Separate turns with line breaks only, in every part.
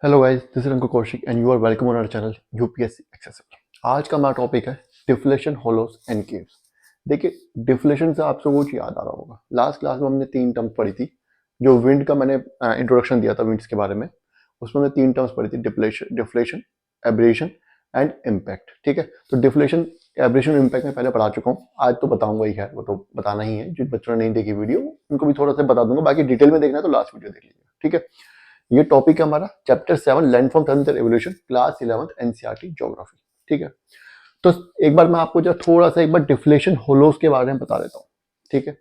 Hello guys, this is Ankur Kaushik and you are welcome on our channel UPSC accessible. आज का हमारा topic है deflation, hollows and caves. देखिए, deflation से आपको कुछ याद आ रहा होगा। लास्ट क्लास में हमने तीन टर्म्स पढ़ी थी। जो विंड का मैंने इंट्रोडक्शन दिया था विंड्स के बारे में, उसमें हमने तीन टर्म्स पढ़ी थी: डिफ्लेशन, एब्रेशन एंड इम्पैक्ट। ठीक है, तो डिफ्लेशन, एब्रेशन, इम्पैक्ट मैं पहले पढ़ा चुका हूँ। आज तो बताऊंगा ही, खैर वो तो बताना ही है। जिन बच्चों ने नहीं देखी वीडियो उनको भी थोड़ा सा बता दूंगा, बाकी डिटेल में देखना है तो लास्ट वीडियो देख लीजिएगा। ठीक है, ये टॉपिक है हमारा chapter 7 landform terms and evolution, class 11th NCERT geography. ठीक है, तो एक बार मैं आपको जो थोड़ा सा एक बार डिफ्लेशन होलोस के बारे में बता देता हूँ। ठीक है,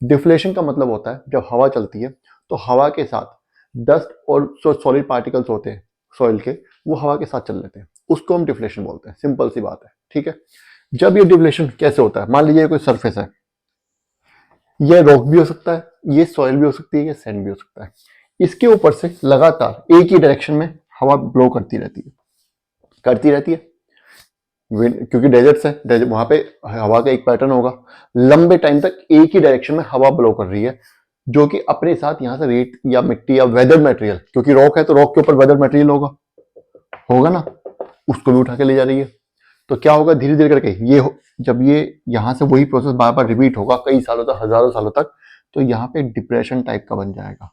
डिफ्लेशन का मतलब होता है जब हवा चलती है तो हवा के साथ डस्ट और जो सॉलिड पार्टिकल्स होते हैं सॉइल के, वो हवा के साथ चल लेते हैं, उसको हम डिफ्लेशन बोलते हैं। सिंपल सी बात है। ठीक है, जब ये डिफ्लेशन कैसे होता है, मान लीजिए कोई सरफेस है, ये रॉक भी हो सकता है, ये सॉइल भी हो सकती है, ये सैंड भी हो सकता है। इसके ऊपर से लगातार एक ही डायरेक्शन में हवा ब्लो करती रहती है। क्योंकि डेजर्ट्स है, डेजर्ट वहां पे हवा का एक पैटर्न होगा। लंबे टाइम तक एक ही डायरेक्शन में हवा ब्लो कर रही है, जो कि अपने साथ यहां से रेत या मिट्टी या वेदर मटेरियल, क्योंकि रॉक है तो रॉक के ऊपर वेदर मटेरियल होगा होगा ना, उसको भी उठा के ले जा रही है। तो क्या होगा, धीरे धीरे करके जब ये यहाँ से वही प्रोसेस बार बार रिपीट होगा कई सालों तक, हजारों सालों तक, तो यहाँ पे डिप्रेशन टाइप का बन जाएगा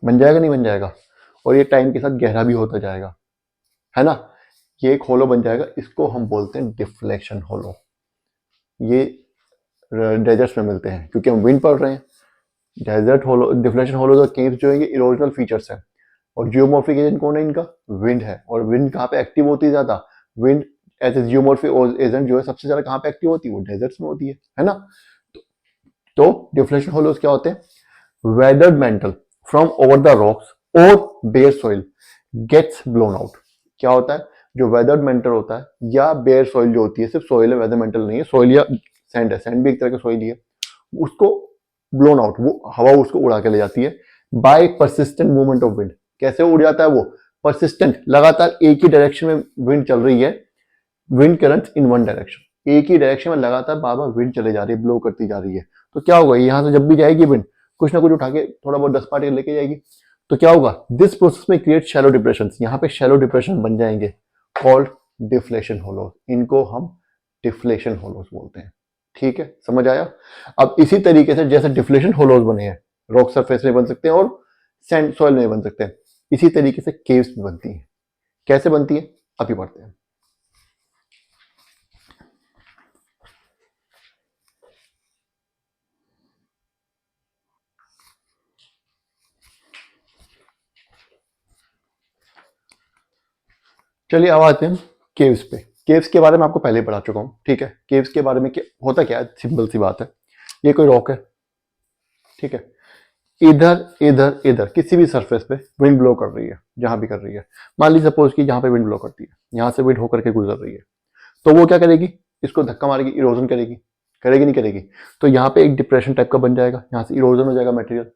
नहीं बन जाएगा, और ये टाइम के साथ गहरा भी होता जाएगा, है ना। ये एक होलो बन जाएगा, इसको हम बोलते हैं डिफ्लेक्शन होलो। ये डेजर्ट्स में मिलते हैं क्योंकि हम विंड पढ़ रहे हैं। डेजर्ट होलो, डिफ्लेक्शन होलो, तो केव्स जो है ये इरोजनल फीचर्स है, और जियोमॉर्फिक एजेंट कौन है इनका? विंड है। और विंड कहाँ पे एक्टिव होती है ज्यादा? Wind as a geomorphic agent जो है सबसे ज्यादा कहाँ पे एक्टिव होती है? वो डेजर्ट्स में होती है ना। तो डिफ्लेक्शन होलोज क्या होते हैं? Weathered mantle from over the rocks और bare soil gets blown out. क्या होता है? जो वेदर्ड मेंटल होता है या बेयर सॉइल जो होती है, सिर्फ सॉइल है, वेदर मेंटल नहीं है, सॉइल या सैंड है, सैंड भी एक तरह का सॉइल ही है, उसको ब्लोन आउट, वो हवा उसको उड़ा के ले जाती है by persistent movement of wind. कैसे उड़ जाता है वो? परसिस्टेंट, लगातार एक ही डायरेक्शन में विंड चल रही है, wind current in one direction, एक ही डायरेक्शन में लगातार बार बार विंड चले जा रही है, ब्लो करती जा रही है। तो क्या होगा, यहाँ से जब भी जाएगी विंड, कुछ ना कुछ उठा के थोड़ा बहुत 10 पार्टिकल लेके जाएगी। तो क्या होगा, दिस प्रोसेस में क्रिएट शैलो डिप्रेशन, यहाँ पे शैलो डिप्रेशन बन जाएंगे, कॉल्ड डिफ्लेशन होलो। इनको हम डिफ्लेशन होलोस बोलते हैं। ठीक है, समझ आया? अब इसी तरीके से जैसे डिफ्लेशन होलोस बने हैं, रॉक सरफेस में बन सकते हैं और सैंड सॉइल में बन सकते हैं, इसी तरीके से केव्स भी बनती हैं। कैसे बनती है अभी पढ़ते हैं। चलिए अब आते हैं केव्स पे। केव्स के बारे में आपको पहले ही पढ़ा चुका हूं। ठीक है, केव्स के बारे में क्या होता, क्या है, सिंपल सी बात है। ये कोई रॉक है, ठीक है, इधर इधर इधर किसी भी सरफेस पे विंड ब्लो कर रही है, जहां भी कर रही है। मान लीजिए सपोज कि जहां पे विंड ब्लो करती है, यहां से विंड होकर के गुजर रही है, तो वो क्या करेगी? इसको धक्का मारेगी, इरोजन करेगी, करेगी नहीं करेगी? तो यहाँ पे एक डिप्रेशन टाइप का बन जाएगा, यहाँ से इरोजन हो जाएगा मटेरियल,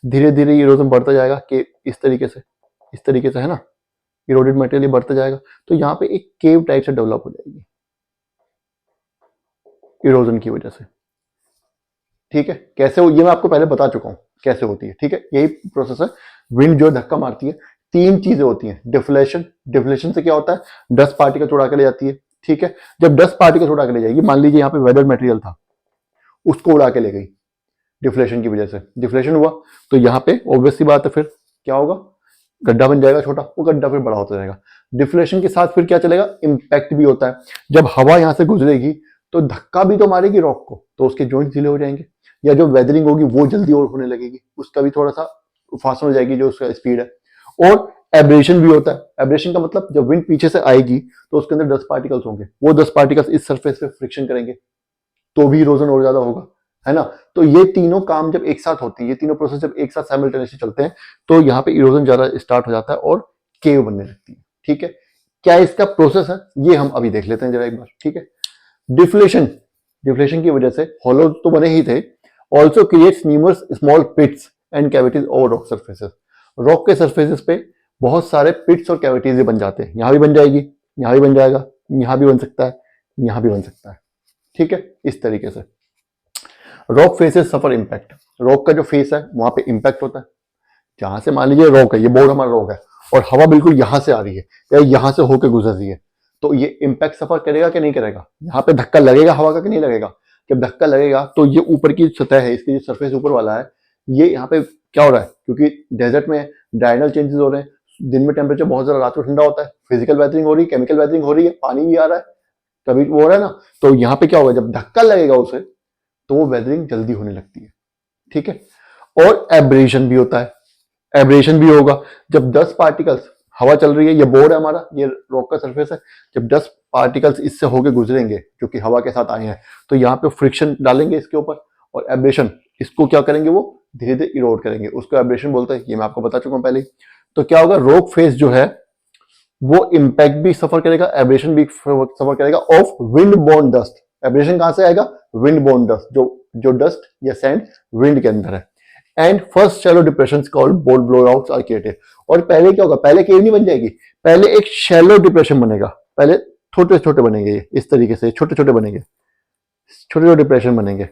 धीरे धीरे इरोजन बढ़ता जाएगा कि इस तरीके से, है ना, इरोडेड मटेरियल बढ़ता जाएगा। तो यहाँ पे एक केव टाइप से डेवलप हो जाएगी इरोजन की वजह से। ठीक है, कैसे हो ये मैं आपको पहले बता चुका हूं कैसे होती है। ठीक है, यही प्रोसेस है। विंड जो धक्का मारती है, तीन चीजें होती हैं। डिफ्लेशन, डिफ्लेशन से क्या होता है? डस्ट पार्टिकल उड़ा के ले जाती है। ठीक है, जब डस्ट पार्टिकल उड़ा के ले जाएगी, मान लीजिए यहाँ पे वेदर मटेरियल था, उसको उड़ा के ले गई डिफ्लेशन की वजह से, डिफ्लेशन हुआ, तो यहाँ पे ऑब्वियस सी बात है, फिर क्या होगा? गड्ढा बन जाएगा छोटा, वो गड्ढा फिर बड़ा होता जाएगा। डिफ्लेशन के साथ फिर क्या चलेगा? इम्पैक्ट भी होता है। जब हवा यहाँ से गुजरेगी तो धक्का भी तो मारेगी रॉक को, तो उसके जॉइंट ढीले हो जाएंगे, या जो वेदरिंग होगी वो जल्दी और होने लगेगी, उसका भी थोड़ा सा फास्ट हो जाएगी जो उसका स्पीड है। और एब्रेशन भी होता है। एब्रेशन का मतलब जब विंड पीछे से आएगी तो उसके अंदर 10 पार्टिकल्स होंगे, वो 10 पार्टिकल्स इस सरफेस पे फ्रिक्शन करेंगे, तो भी इरोजन और ज्यादा होगा, है ना। तो ये तीनों काम जब एक साथ होती है, ये तीनों प्रोसेस जब एक साथ साइमल्टेनियसली चलते हैं, तो यहाँ पे इरोजन ज्यादा स्टार्ट हो जाता है और केव बनने लगती है। ठीक है, क्या इसका प्रोसेस है ये हम अभी देख लेते हैं जरा एक बार। ठीक है, डिफ्लेशन, डिफ्लेशन की वजह से होलो तो बने ही थे, also creates numerous small pits and cavities over rock surfaces. Rock के सरफेसेस पे बहुत सारे पिट्स और कैविटीज बन जाते हैं, यहां भी बन जाएगी, यहां भी बन जाएगा, यहां भी बन सकता है, यहां भी बन सकता है। ठीक है, इस तरीके से रॉक फेसेस सफर इम्पैक्ट। रॉक का जो फेस है वहां पे इम्पैक्ट होता है, जहां से मान लीजिए रॉक है, ये बोर्ड हमारा रॉक है, और हवा बिल्कुल यहाँ से आ रही है या यहाँ से होकर गुजर रही है, तो ये इम्पैक्ट सफर करेगा कि नहीं करेगा? यहाँ पे धक्का लगेगा हवा का कि नहीं लगेगा? जब धक्का लगेगा तो ये ऊपर की सतह है, इसकी जो सरफेस ऊपर वाला है, ये यहाँ पे क्या हो रहा है, क्योंकि डेजर्ट में डायनल चेंजेस हो रहे हैं, दिन में टेम्परेचर बहुत ज्यादा, रात को ठंडा होता है, फिजिकल वेदरिंग हो रही है, केमिकल वेदरिंग हो रही है, पानी भी आ रहा है, तभी वो हो रहा है ना। तो यहाँ पे क्या होगा, जब धक्का लगेगा उसे तो वो वेदरिंग जल्दी होने लगती है, ठीक है। और एब्रेशन भी होता है, एब्रेशन भी होगा जब 10 पार्टिकल्स, हवा चल रही है, ये बोर्ड है हमारा, ये रॉक का सरफेस है, जब 10 पार्टिकल्स इससे होके गुजरेंगे जो कि हवा के साथ आए हैं, तो यहाँ पे फ्रिक्शन डालेंगे इसके ऊपर, और एब्रेशन इसको क्या करेंगे, वो धीरे धीरे इरोड करेंगे, उसको एब्रेशन बोलते हैं, ये मैं आपको बता चुका हूँ पहले ही। तो क्या होगा, रॉक फेस जो है वो इम्पैक्ट भी सफर करेगा, एब्रेशन भी सफर करेगा of wind borne dust. Abrasion कहां से आएगा, विंड बोर्न डस्ट, जो डस्ट या सैंड विंड के अंदर है। And first shallow depression called bolt blowouts are created. और पहले क्या होगा, पहले केव नहीं बन जाएगी, पहले एक शैलो डिप्रेशन बनेगा, पहले छोटे छोटे बनेंगे, ये इस तरीके से छोटे छोटे बनेंगे, छोटे छोटे डिप्रेशन बनेंगे,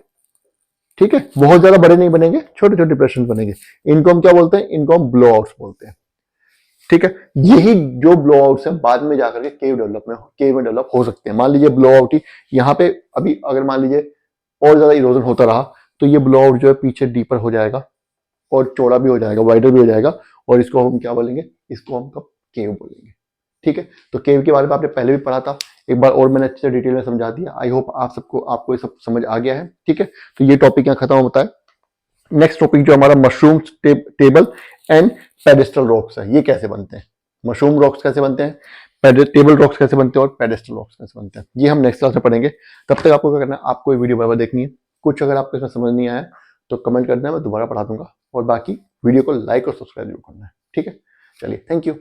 ठीक है, बहुत ज्यादा बड़े नहीं बनेंगे, छोटे छोटे डिप्रेशन बनेंगे। इनको हम क्या बोलते हैं, इनको हम ब्लोआउट्स बोलते हैं, ठीक है। यही जो ब्लोआउट्स हैं बाद में जाकर के केव में डेवलप हो सकते हैं। मान लीजिए ब्लोआउट ही यहाँ पे, अभी अगर मान लीजिए और ज्यादा इरोजन होता रहा तो ये ब्लोआउट जो है पीछे डीपर हो जाएगा और चौड़ा भी हो जाएगा, वाइडर भी हो जाएगा, और इसको हम क्या बोलेंगे, इसको हम कब केव बोलेंगे, ठीक है। तो केव के बारे में आपने पहले भी पढ़ा था, एक बार और मैंने अच्छे से डिटेल में समझा दिया। आई होप आपको ये सब समझ आ गया है, ठीक है। तो ये टॉपिक यहाँ खत्म होता है। नेक्स्ट टॉपिक जो हमारा mushroom table and pedestal rocks है, ये कैसे बनते हैं, मशरूम रॉक्स कैसे बनते हैं, टेबल रॉक्स कैसे बनते हैं, और पेडेस्टल रॉक्स कैसे बनते हैं, ये हम नेक्स्ट क्लास में पढ़ेंगे। तब तक आपको क्या करना है, आपको ये वीडियो बराबर देखनी है। कुछ अगर आपको इसमें समझ नहीं आया तो कमेंट करना है, मैं दोबारा पढ़ा दूंगा, और बाकी वीडियो को लाइक और सब्सक्राइब जरूर करना है, ठीक है। चलिए, थैंक यू।